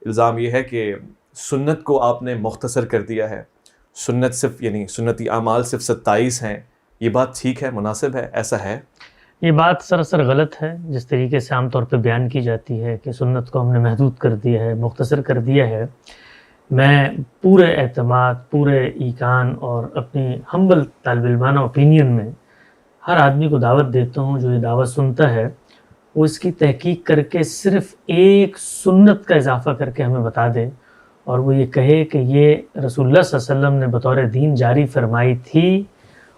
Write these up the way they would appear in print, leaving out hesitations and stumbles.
الزام یہ ہے کہ سنت کو آپ نے مختصر کر دیا ہے، سنت صرف یعنی سنتی اعمال صرف 27 ہیں، یہ بات ٹھیک ہے، مناسب ہے، ایسا ہے؟ یہ بات سراسر غلط ہے. جس طریقے سے عام طور پہ بیان کی جاتی ہے کہ سنت کو ہم نے محدود کر دیا ہے، مختصر کر دیا ہے، میں پورے اعتماد، پورے ایقان اور اپنی ہمبل طالب علمانہ اوپینین میں ہر آدمی کو دعوت دیتا ہوں جو یہ دعوت سنتا ہے وہ اس کی تحقیق کر کے صرف ایک سنت کا اضافہ کر کے ہمیں بتا دے، اور وہ یہ کہے کہ یہ رسول اللہ صلی اللہ علیہ وسلم نے بطور دین جاری فرمائی تھی،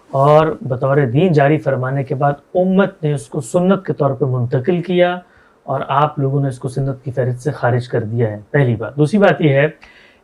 اور بطور دین جاری فرمانے کے بعد امت نے اس کو سنت کے طور پہ منتقل کیا، اور آپ لوگوں نے اس کو سنت کی فہرست سے خارج کر دیا ہے. پہلی بات. دوسری بات یہ ہے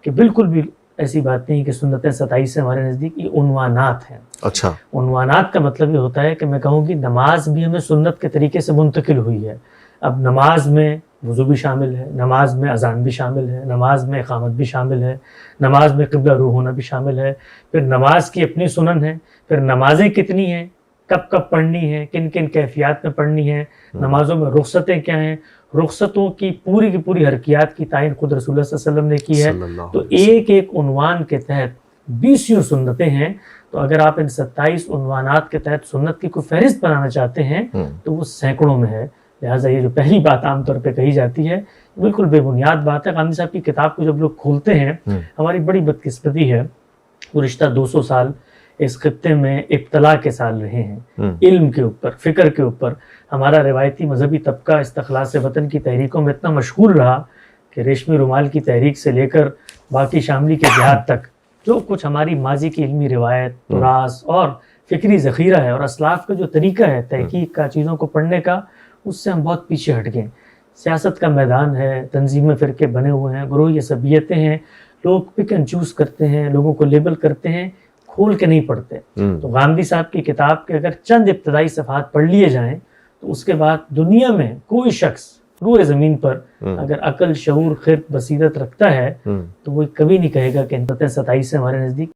کہ بالکل بھی ایسی بات نہیں کہ سنتیں 27 ہمارے نزدیک یہ عنوانات ہیں. اچھا، عنوانات کا مطلب یہ ہوتا ہے کہ میں کہوں کہ نماز بھی ہمیں سنت کے طریقے سے منتقل ہوئی ہے. اب نماز میں وضو بھی شامل ہے، نماز میں اذان بھی شامل ہے، نماز میں اقامت بھی شامل ہے، نماز میں قبلہ رو ہونا بھی شامل ہے. پھر نماز کی اپنی سنن ہے، پھر نمازیں کتنی ہیں، کب کب پڑھنی ہے، کن کن کیفیات میں پڑھنی ہے، نمازوں میں رخصتیں کیا ہیں، رخصتوں کی پوری حرکیات کی تعین خود رسول اللہ صلی اللہ علیہ وسلم نے کی ہے. تو ایک ایک عنوان کے تحت 20 سنتیں ہیں. تو اگر آپ ان 27 عنوانات کے تحت سنت کی کوئی فہرست بنانا چاہتے ہیں تو وہ سینکڑوں میں ہے. لہٰذا یہ جو پہلی بات عام طور پہ کہی جاتی ہے بالکل بے بنیاد بات ہے. غامدی صاحب کی کتاب کو جب لوگ کھولتے ہیں، ہماری بڑی بدقسمتی ہے، گزشتہ 200 سال اس خطے میں ابتلا کے سال رہے ہیں، علم کے اوپر، فکر کے اوپر. ہمارا روایتی مذہبی طبقہ استخلاص وطن کی تحریکوں میں اتنا مشغول رہا کہ ریشمی رومال کی تحریک سے لے کر باقی شاملی کے جہاد تک جو کچھ ہماری ماضی کی علمی روایت، تراث اور فکری ذخیرہ ہے اور اسلاف کا جو طریقہ ہے تحقیق کا، چیزوں کو پڑھنے کا، اس سے ہم بہت پیچھے ہٹ گئے. سیاست کا میدان ہے، تنظیم فرقے بنے ہوئے ہیں، گروہ عصبیتیں ہیں، لوگ پک اینڈ چوز کرتے ہیں، لوگوں کو لیبل کرتے ہیں، کھول کے نہیں پڑھتے. تو غامدی صاحب کی کتاب کے اگر چند ابتدائی صفحات پڑھ لیے جائیں تو اس کے بعد دنیا میں کوئی شخص روئے زمین پر اگر عقل، شعور، خرد، بصیرت رکھتا ہے تو وہ کبھی نہیں کہے گا کہ 27 ہمارے نزدیک